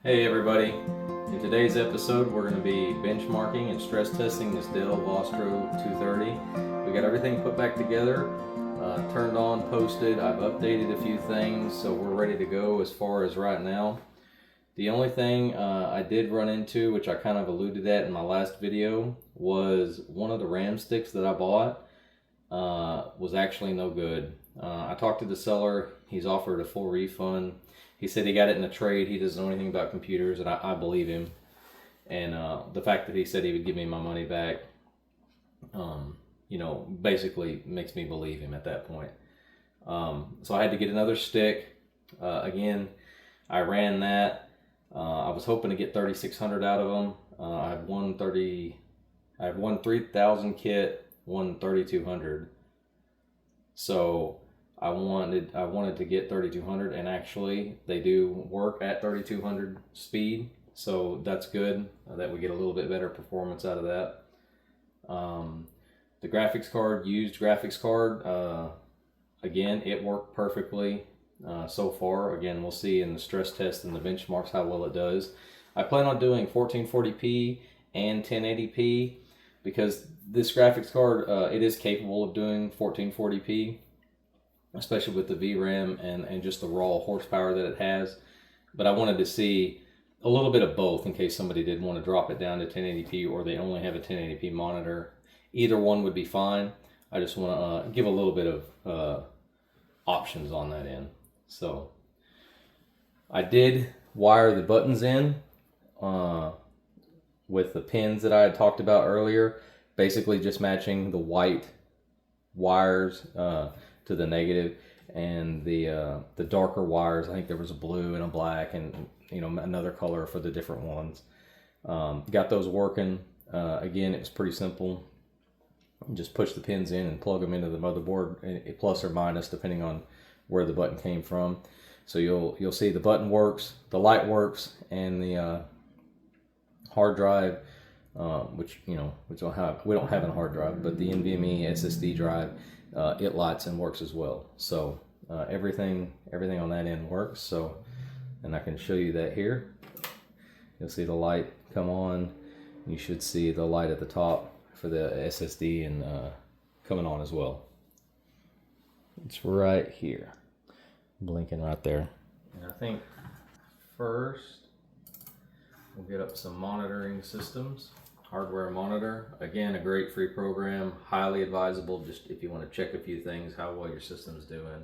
Hey everybody, in today's episode we're going to be benchmarking and stress testing this Dell Vostro 230. We got everything put back together, turned on, posted. I've updated a few things, so we're ready to go as far as right now. The only thing I did run into, which I kind of alluded at in my last video, was one of the RAM sticks that I bought was actually no good. I talked to the seller. He's offered a full refund. He said he got it in a trade. He doesn't know anything about computers, and I believe him. And the fact that he said he would give me my money back, basically makes me believe him at that point. So I had to get another stick. Again, I ran that. I was hoping to get 3,600 out of them. I have one 3,000 kit, one 3,200. So I wanted to get 3,200, and actually they do work at 3,200 speed, so that's good that we get a little bit better performance out of that. The graphics card, used graphics card, again, it worked perfectly so far. Again, we'll see in the stress test and the benchmarks how well it does. I plan on doing 1440p and 1080p because this graphics card, it is capable of doing 1440p. Especially with the VRAM and just the raw horsepower that it has. But I wanted to see a little bit of both in case somebody did want to drop it down to 1080p or they only have a 1080p monitor. Either one would be fine. I just want to give a little bit of options on that end. So I did wire the buttons in with the pins that I had talked about earlier, basically just matching the white wires to the negative, and the darker wires. I think there was a blue and a black and another color for the different ones. Got those working. Again, it was pretty simple. Just push the pins in and plug them into the motherboard, plus or minus depending on where the button came from. So you'll see the button works, the light works, and the hard drive, which we don't have a hard drive, but the NVMe SSD drive, it lights and works as well. So everything on that end works. So, and I can show you that here. You'll see the light come on. You should see the light at the top for the SSD and coming on as well. It's right here, blinking right there. And I think first we'll get up some monitoring systems. Hardware monitor, again, a great free program, highly advisable just if you want to check a few things, how well your system's doing,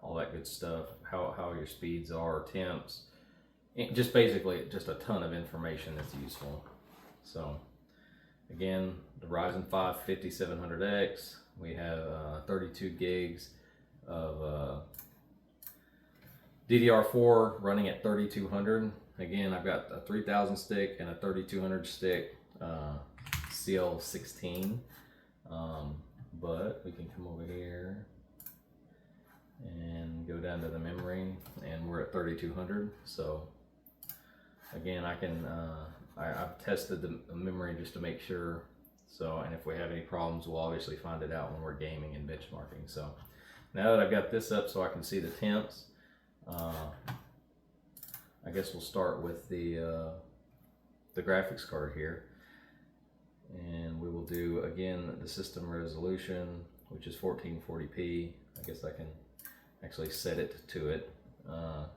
all that good stuff, how your speeds are, temps, just basically just a ton of information that's useful. So again, the Ryzen 5 5700X, we have 32 gigs of DDR4 running at 3200. Again, I've got a 3000 stick and a 3200 stick, CL16, but we can come over here and go down to the memory, and we're at 3200. So again, I've tested the memory just to make sure. So, and if we have any problems, we'll obviously find it out when we're gaming and benchmarking. So now that I've got this up so I can see the temps, I guess we'll start with the graphics card here, and we will do again the system resolution, which is 1440p. I guess I can actually set it to it, and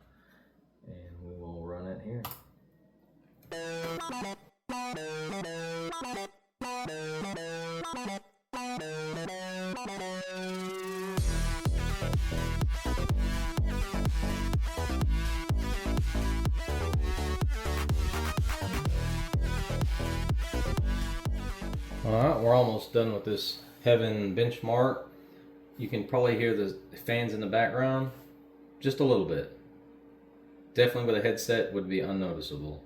we will run it here. Alright, we're almost done with this Heaven benchmark. You can probably hear the fans in the background just a little bit. Definitely with a headset would be unnoticeable.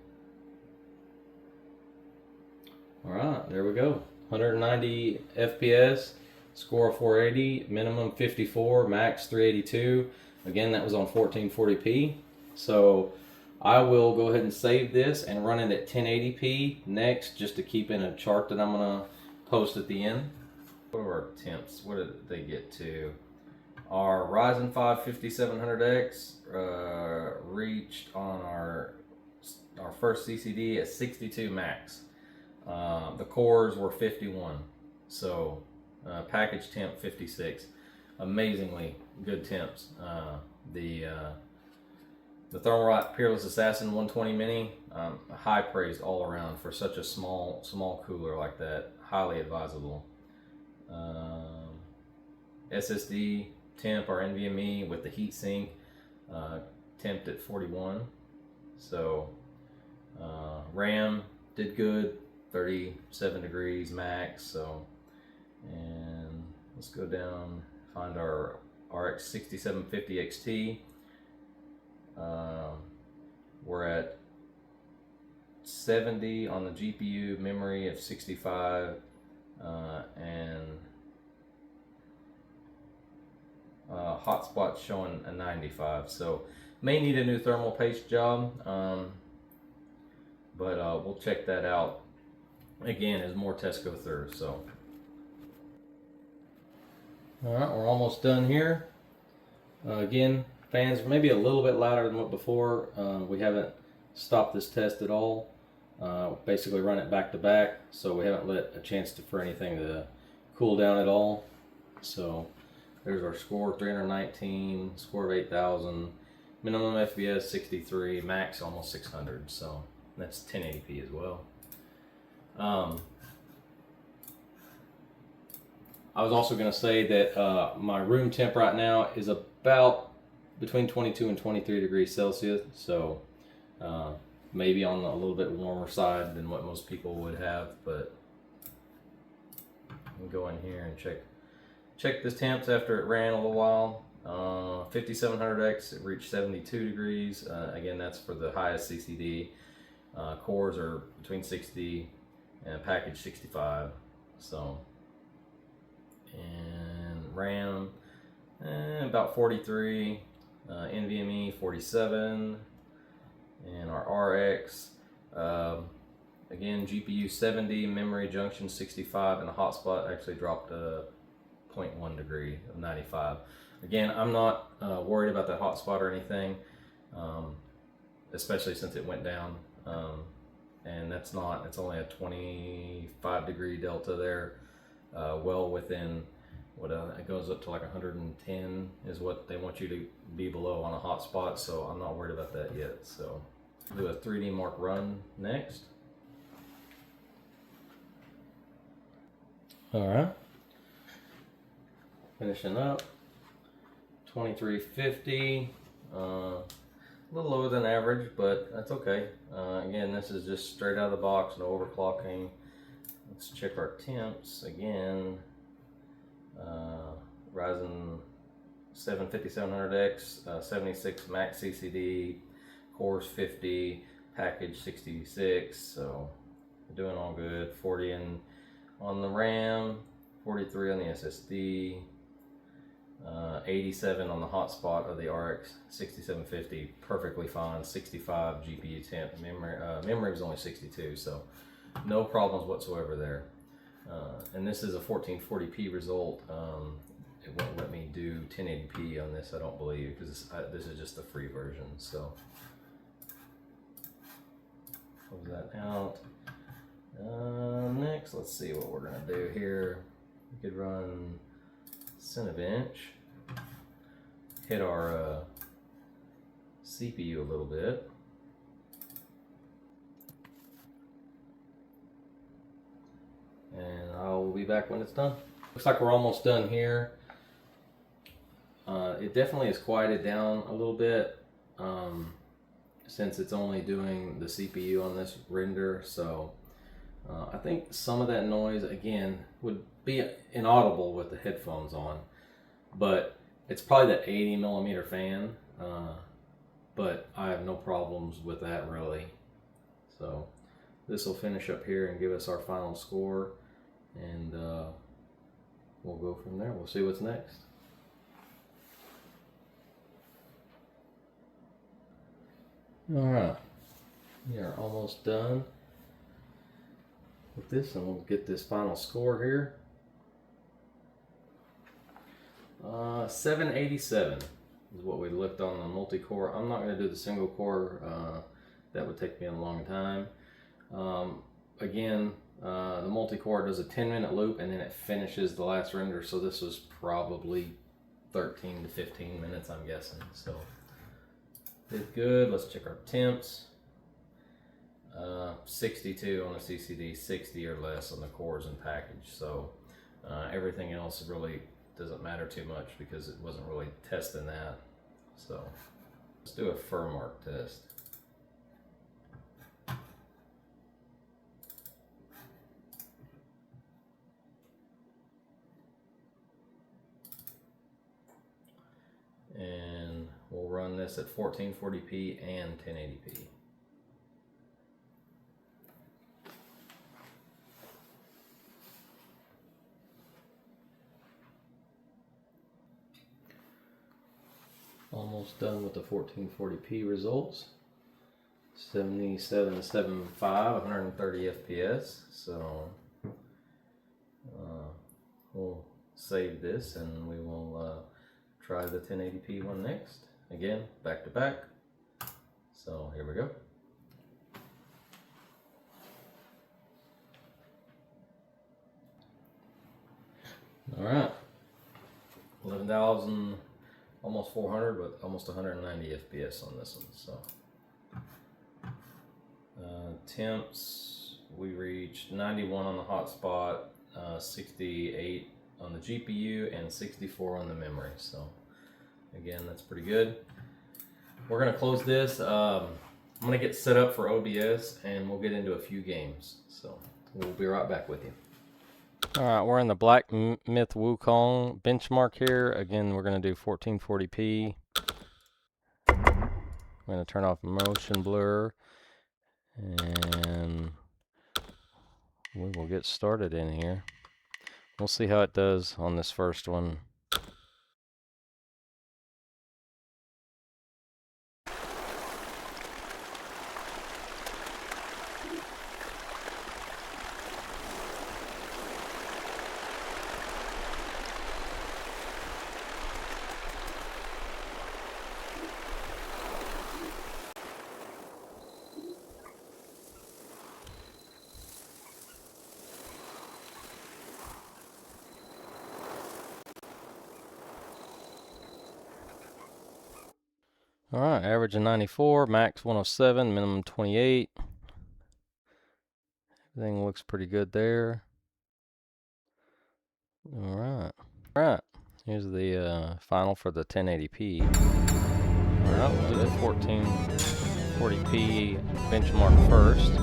Alright, there we go. 190 FPS, score of 480, minimum 54, max 382. Again, that was on 1440p. So I will go ahead and save this and run it at 1080p next, just to keep in a chart that I'm going to post at the end. What are our temps? What did they get to? Our Ryzen 5 5700X reached on our first CCD at 62 max. The cores were 51, so package temp 56. Amazingly good temps. The Thermalright Peerless Assassin 120 Mini, high praise all around for such a small cooler like that. Highly advisable. SSD temp or NVMe with the heatsink, temped at 41. So RAM did good, 37 degrees max. So, and let's go down, find our RX 6750 XT. We're at 70 on the GPU, memory of 65, and hotspot showing a 95. So may need a new thermal paste job, but we'll check that out again as more tests go through. So, all right, we're almost done here. Again, fans maybe a little bit louder than what before. We haven't stopped this test at all. Basically run it back to back, so we haven't let a chance for anything to cool down at all. So there's our score, 319, score of 8,000, minimum FPS 63, max almost 600. So that's 1080p as well. I was also going to say that my room temp right now is about between 22 and 23 degrees Celsius, so maybe on a little bit warmer side than what most people would have, but I'll go in here and check this temps after it ran a little while. 5700X, it reached 72 degrees. Again, that's for the highest CCD. Cores are between 60 and package 65. So, and RAM about 43, NVMe 47, and our RX again GPU 70, memory junction 65, and the hotspot actually dropped 0.1 degree of 95. Again, I'm not worried about that hotspot or anything, especially since it went down, and it's only a 25 degree delta there, well within what it goes up to like 110 is what they want you to be below on a hotspot, so I'm not worried about that yet. So do a 3D Mark run next. All right, finishing up 2350, a little lower than average, but that's okay. Again, this is just straight out of the box, no overclocking. Let's check our temps again. Ryzen 7 5700X, 76 max CCD, cores 50, package 66. So we're doing all good. 40 on the RAM, 43 on the SSD, 87 on the hotspot of the RX 6750, perfectly fine. 65 GPU temp. Memory was only 62, so no problems whatsoever there. And this is a 1440p result. It won't let me do 1080p on this, I don't believe, because this is just the free version. So close that out. Next, let's see what we're gonna do here. We could run Cinebench, hit our CPU a little bit. And I'll be back when it's done. Looks like we're almost done here. It definitely has quieted down a little bit since it's only doing the CPU on this render. So I think some of that noise, again, would be inaudible with the headphones on. But it's probably the 80 millimeter fan. But I have no problems with that really. So this will finish up here and give us our final score. And we'll go from there. We'll see what's next. All right, we are almost done with this, and we'll get this final score here. 787 is what we looked on the multi-core. I'm not going to do the single core that would take me a long time. Again, the multi-core does a 10-minute loop and then it finishes the last render, so this was probably 13 to 15 minutes, I'm guessing. So did good. Let's check our temps. 62 on the CCD, 60 or less on the cores and package. So everything else really doesn't matter too much because it wasn't really testing that. So let's do a firmware test. And we'll run this at 1440p and 1080p. Almost done with the 1440p results. 77.75, 130 FPS. So we'll save this and we will try the 1080p one next. Again, back to back. So here we go. All right, 11,000, almost 400, but almost 190 FPS on this one. So temps, we reached 91 on the hotspot, 68 on the GPU, and 64 on the memory. So again, that's pretty good. We're gonna close this. I'm gonna get set up for OBS and we'll get into a few games. So we'll be right back with you. All right, we're in the Black Myth Wukong benchmark here. Again, we're gonna do 1440p. I'm gonna turn off motion blur and we will get started in here. We'll see how it does on this first one. All right, average of 94, max 107, minimum 28. Everything looks pretty good there. All right. Here's the final for the 1080p. All right, we'll do the 1440p benchmark first.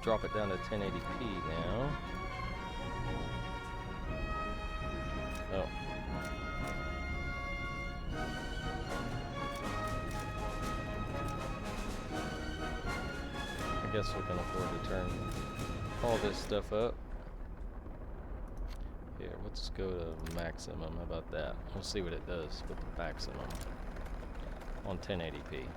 Drop it down to 1080p now. Oh. I guess we can afford to turn all this stuff up. Here, let's go to maximum. How about that? We'll see what it does with the maximum on 1080p.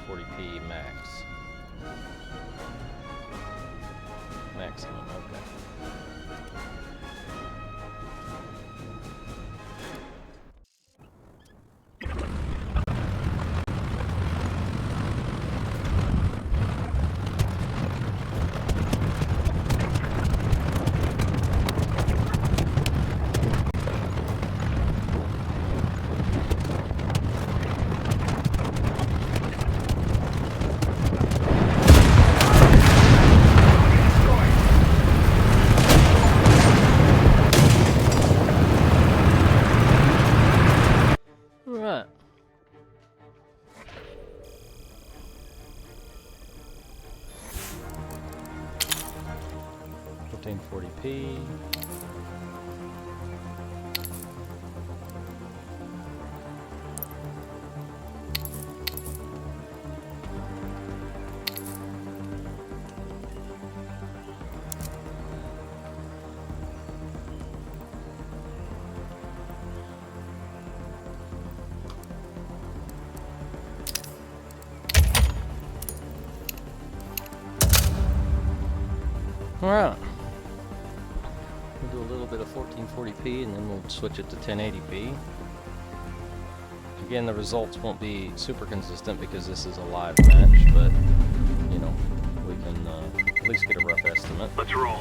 1440p max. Maximum, okay. Right. $1440p. Alright. We'll do a little bit of 1440p and then we'll switch it to 1080p. Again, the results won't be super consistent because this is a live match, but you know, we can at least get a rough estimate. Let's roll.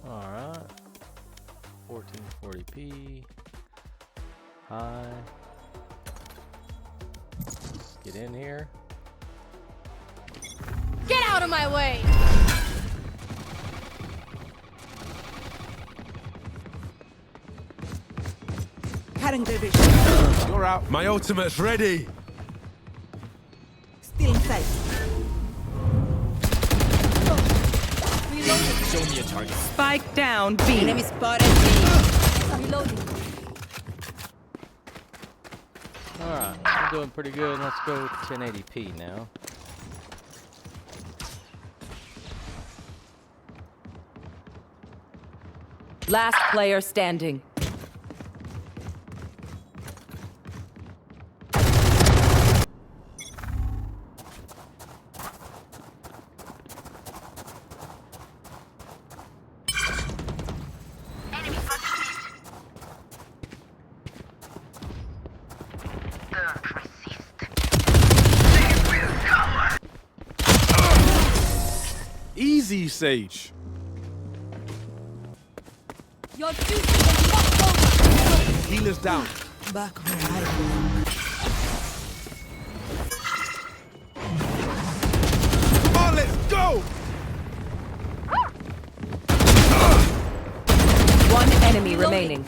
Alright. 1440p. High. Let's get in here. Get out of my way! Cutting their vision. You're out. My ultimate's ready. Still in sight. Reloading. Show me a target. Spike down, B. Enemy spotted B. Reloading. Alright, we're doing pretty good. Let's go 1080p now. Last player standing. Easy, Sage. Your duty is not over. Healer's down. Back where I belong. remaining.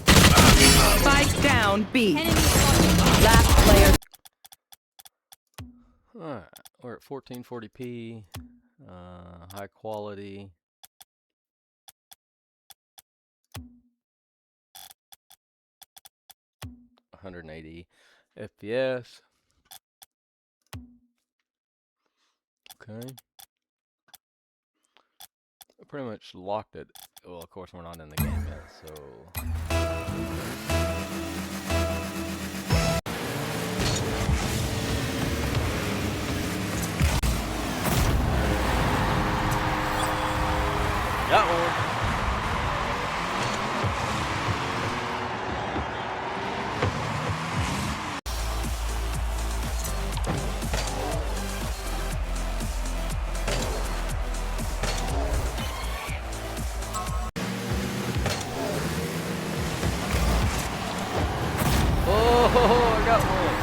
Spike down B. Enemy spotted. Last player. Alright, we're at 1440p, high quality. .180 FPS. Okay. Pretty much locked it. Well, of course, we're not in the game yet, so. Got one. Oh, I got one.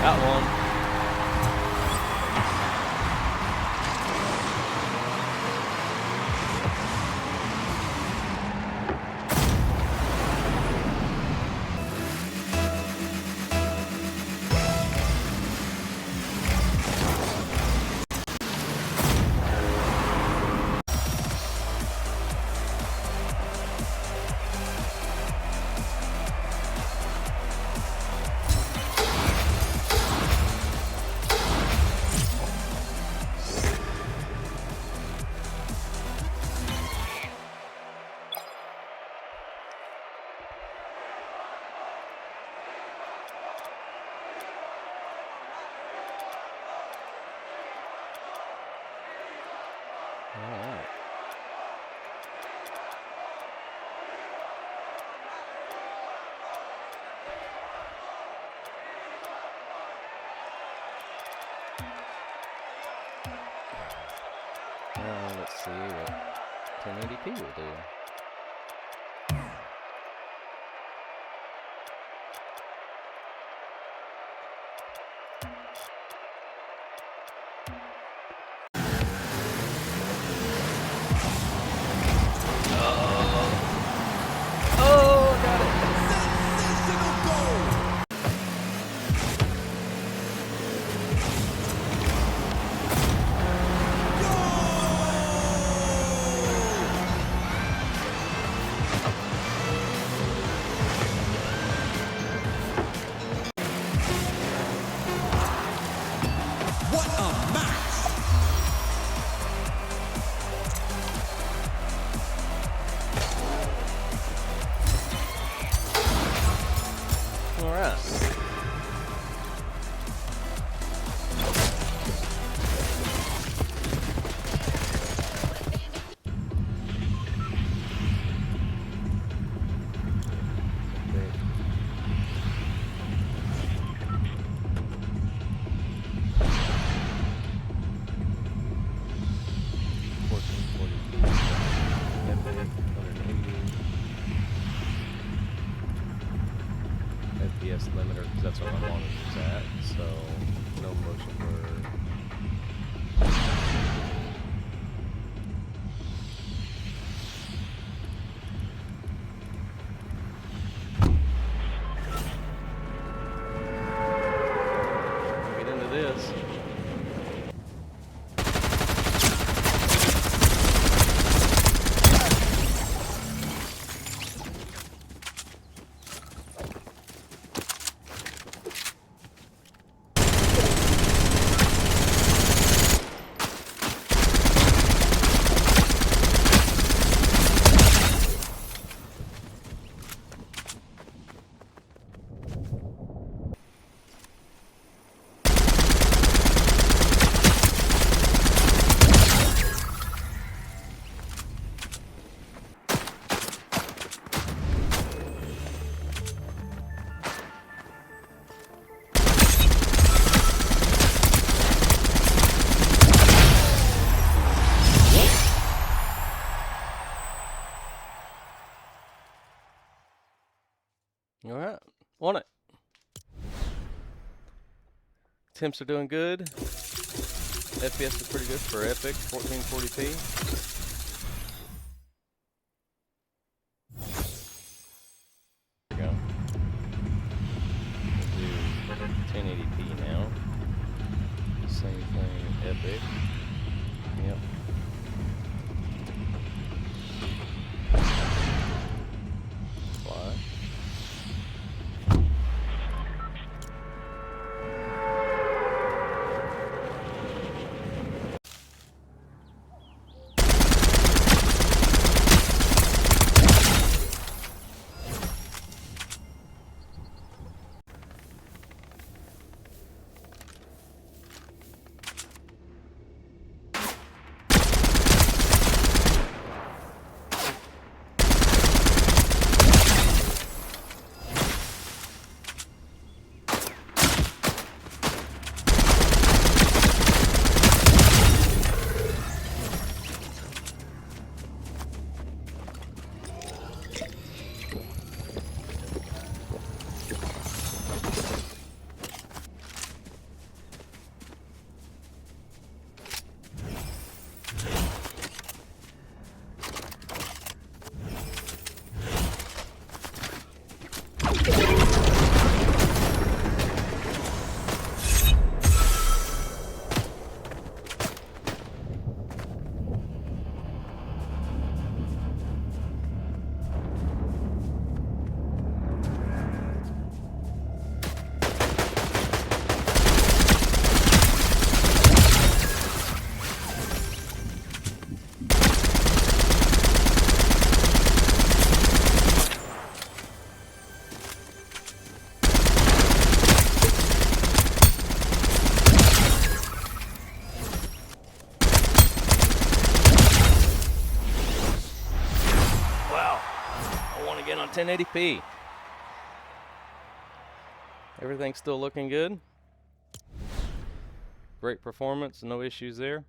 Got one. Alright. Now let's see what 1080p will do. Oh, got it. What a match! All right. FPS limiter, because that's what my monitor's at, so no motion blur. Get into this. All right, on it. Temps are doing good. FPS is pretty good for Epic, 1440p. There we go. We'll do 1080p now. Same thing, Epic. Yep. Fly. Again on 1080p. Everything's still looking good. Great performance, no issues there.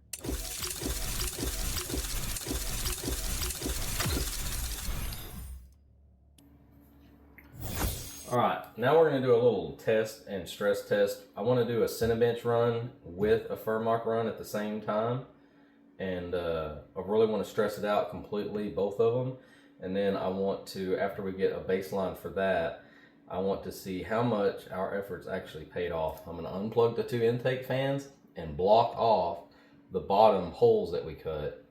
Alright, now we're going to do a little test and stress test. I want to do a Cinebench run with a Furmark run at the same time. And I really want to stress it out completely, both of them. And then I want to, after we get a baseline for that, I want to see how much our efforts actually paid off. I'm going to unplug the 2 intake fans and block off the bottom holes that we cut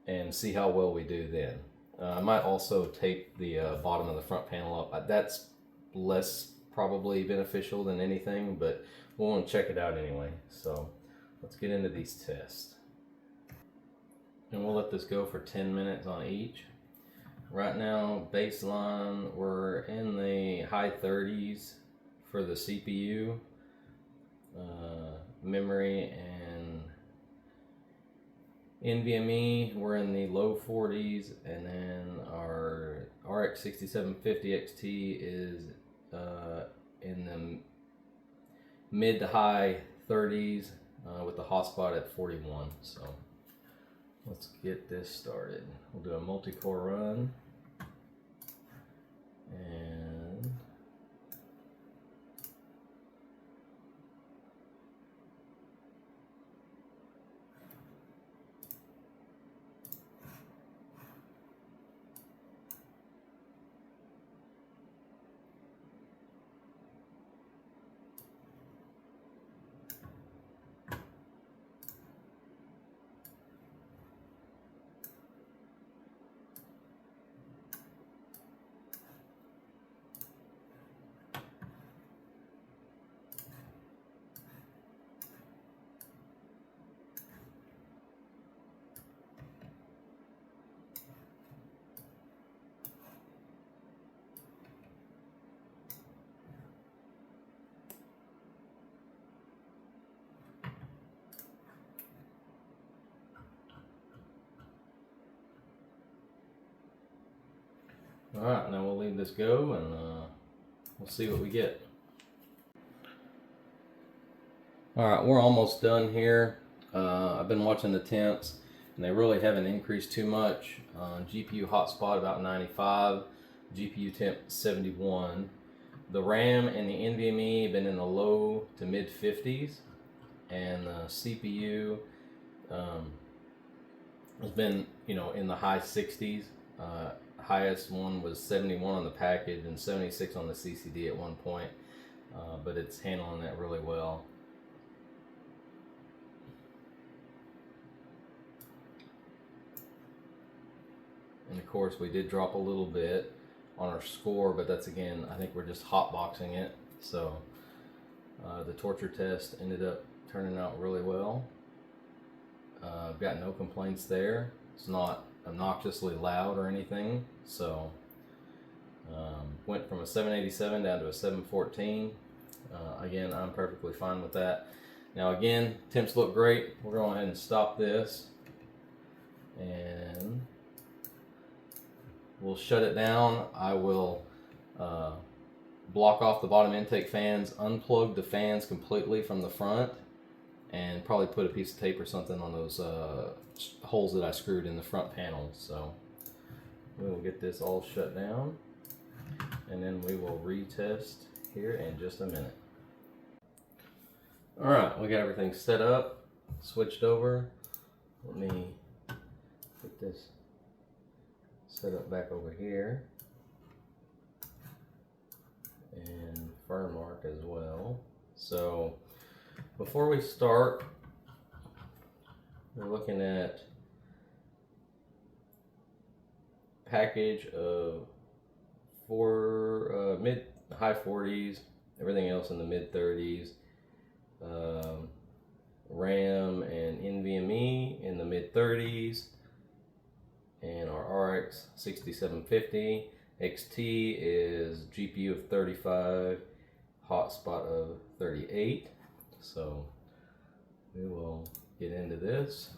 and see how well we do then. I might also tape the bottom of the front panel up. That's less probably beneficial than anything, but we'll want to check it out anyway. So let's get into these tests. And we'll let this go for 10 minutes on each. Right now, baseline, we're in the high 30s for the CPU, memory, and NVMe, we're in the low 40s, and then our RX 6750 XT is in the mid to high 30s with the hotspot at 41. So let's get this started. We'll do a multi-core run. And alright, now we'll leave this go and we'll see what we get. Alright, we're almost done here. I've been watching the temps and they really haven't increased too much. GPU hotspot about 95, GPU temp 71. The RAM and the NVMe have been in the low to mid 50s. and the CPU has been, you know, in the high 60s. Highest one was 71 on the package and 76 on the CCD at one point, but it's handling that really well. And of course we did drop a little bit on our score, but that's, again, I think we're just hotboxing it. So the torture test ended up turning out really well. I've got no complaints there. It's not obnoxiously loud or anything. So went from a 787 down to a 714. Again, I'm perfectly fine with that. Now again, temps look great. We're going ahead and stop this, and we'll shut it down. I will block off the bottom intake fans, unplug the fans completely from the front, and probably put a piece of tape or something on those holes that I screwed in the front panels. So we will get this all shut down, and then we will retest here in just a minute. All right, we got everything set up, switched over. Let me put this set up back over here, and firm mark as well. So before we start, we're looking at package of high 40s, everything else in the mid 30s, RAM and NVMe in the mid 30s, and our RX 6750 XT is GPU of 35, hotspot of 38. So we will get into this.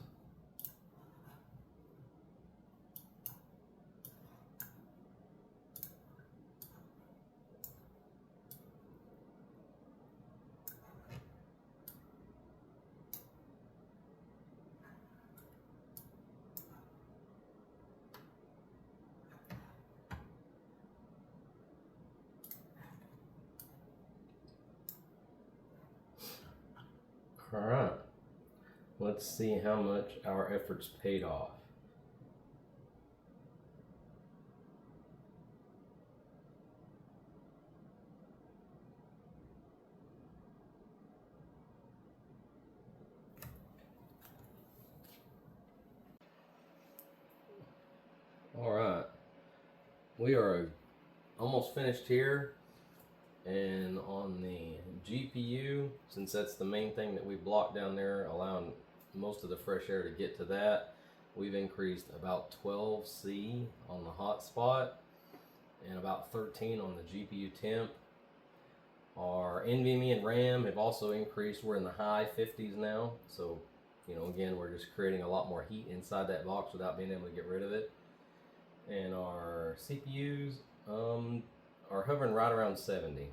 All right, let's see how much our efforts paid off. All right, we are almost finished here. And on the GPU, since that's the main thing that we blocked down there, allowing most of the fresh air to get to that, we've increased about 12 C on the hotspot and about 13 on the GPU temp. Our NVMe and RAM have also increased. We're in the high 50s now. So, you know, again, we're just creating a lot more heat inside that box without being able to get rid of it. And our CPUs are hovering right around 70,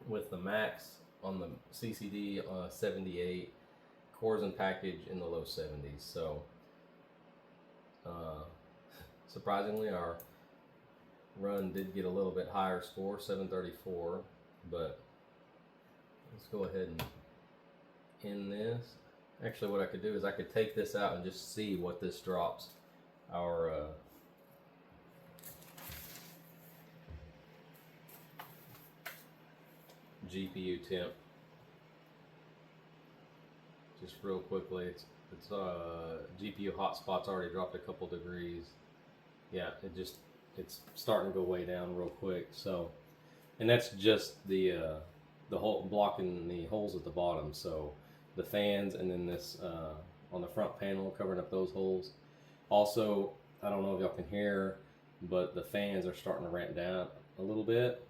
with the max on the CCD 78, cores and package in the low 70s. So surprisingly, our run did get a little bit higher score, 734, but let's go ahead and end this. Actually, what I could do is I could take this out and just see what this drops our GPU temp. Just real quickly, it's GPU hotspot's already dropped a couple degrees. Yeah, it's starting to go way down real quick. So, and that's just the hole blocking the holes at the bottom. So the fans, and then this on the front panel covering up those holes. Also, I don't know if y'all can hear, but the fans are starting to ramp down a little bit.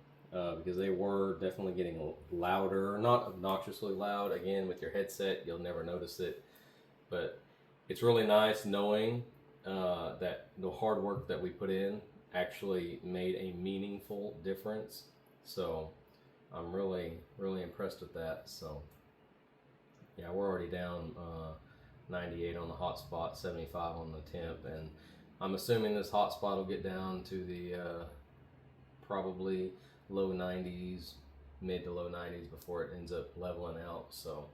Because they were definitely getting louder, not obnoxiously loud. Again, with your headset, you'll never notice it, but it's really nice knowing that the hard work that we put in actually made a meaningful difference. So I'm really impressed with that. So yeah, we're already down 98 on the hotspot, 75 on the temp, and I'm assuming this hotspot will get down to the probably low 90s, mid to low 90s before it ends up leveling out. So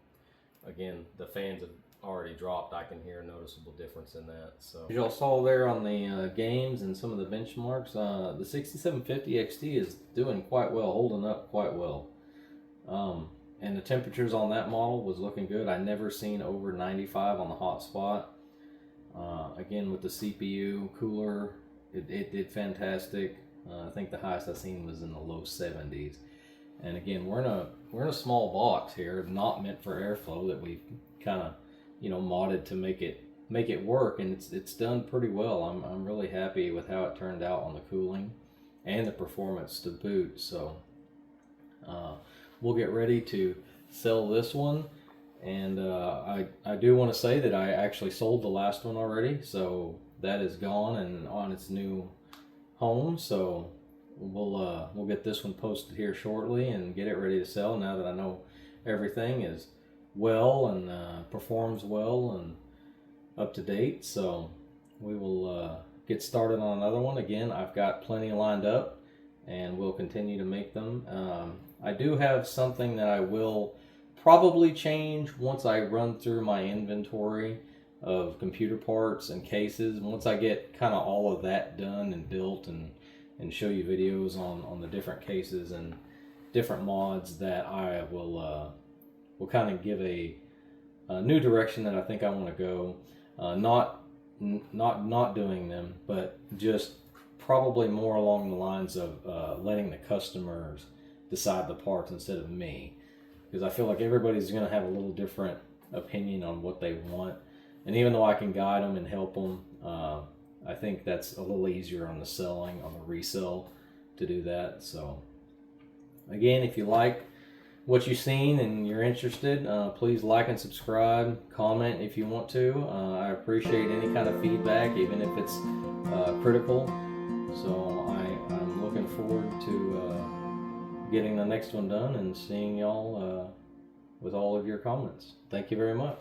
again, the fans have already dropped. I can hear a noticeable difference in that. So As y'all saw there on the games and some of the benchmarks, the 6750 XT is doing quite well, holding up quite well. And the temperatures on that model was looking good. I never seen over 95 on the hot spot. Again, with the CPU cooler, it did fantastic. I think the highest I seen was in the low 70s. And again, we're in a small box here, not meant for airflow, that we kind of, you know, modded to make it work, and it's done pretty well. I'm really happy with how it turned out on the cooling and the performance to boot. So we'll get ready to sell this one, and I do want to say that I actually sold the last one already, so that is gone and on its new home. So we'll get this one posted here shortly and get it ready to sell now that I know everything is well and performs well and up to date. So we will get started on another one. Again, I've got plenty lined up and we'll continue to make them. I do have something that I will probably change once I run through my inventory of computer parts and cases. Once I get kind of all of that done and built and show you videos on the different cases and different mods, that I will kind of give a new direction that I think I want to go. Not doing them, but just probably more along the lines of letting the customers decide the parts instead of me, because I feel like everybody's going to have a little different opinion on what they want, and even though I can guide them and help them, I think that's a little easier on the selling, on the resell, to do that. So again, if you like what you've seen and you're interested, please like and subscribe, comment if you want to. I appreciate any kind of feedback, even if it's critical. So I'm looking forward to getting the next one done and seeing y'all with all of your comments. Thank you very much.